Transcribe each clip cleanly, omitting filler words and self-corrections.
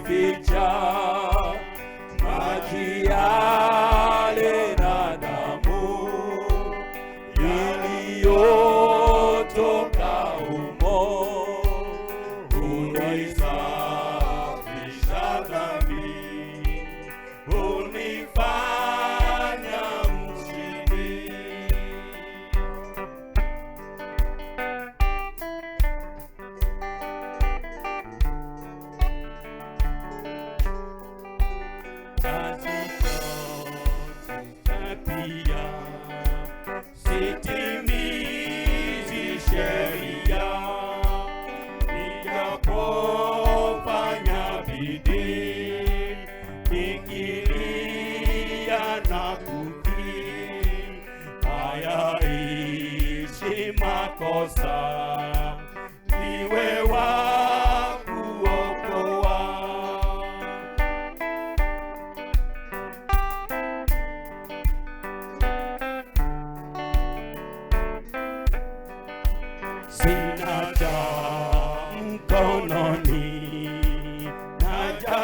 tajificha, maji yale na damu iliyotoka humo hunisafisha dhambi, hunifanya mshindi. Pia sitimizi sheria, nijapofanya bidii, nikilia na kukiri, hayaishi makosa, niwe wa kuokoa. Sina damu mkononi, naja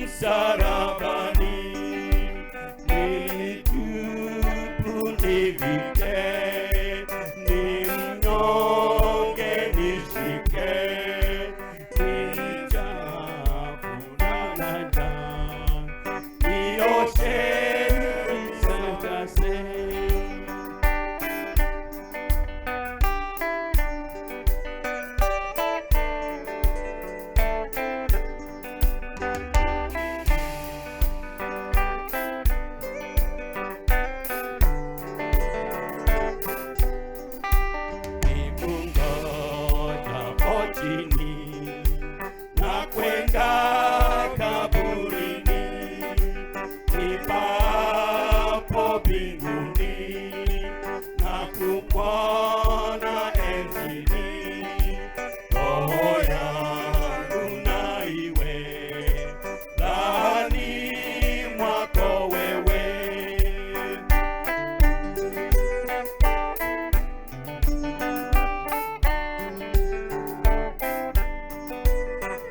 msalabani, nilitubu nivike, ni mnyonge nishike, nijafuna na damu, nioshe nitakase. Na kwenda kaburini, nipapo mbinguni, na kukuona enzini, roho yangu na iwe ndani mwako wewe.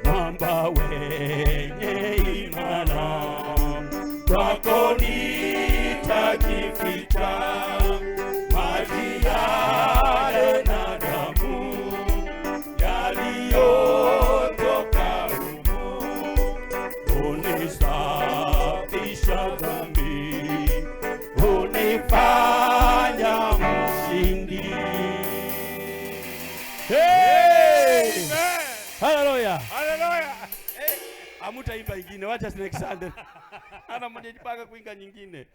Mwamba wenye imara, kwako nitajificha, maji yale na damu yaliyotoka humo hunisafisha dhambi, hunifanya mshindi. Haleluya. Haleluya. Amutaimba ingine, wacha next Sunday. Ana mmoja jipanga kuinga nyingine.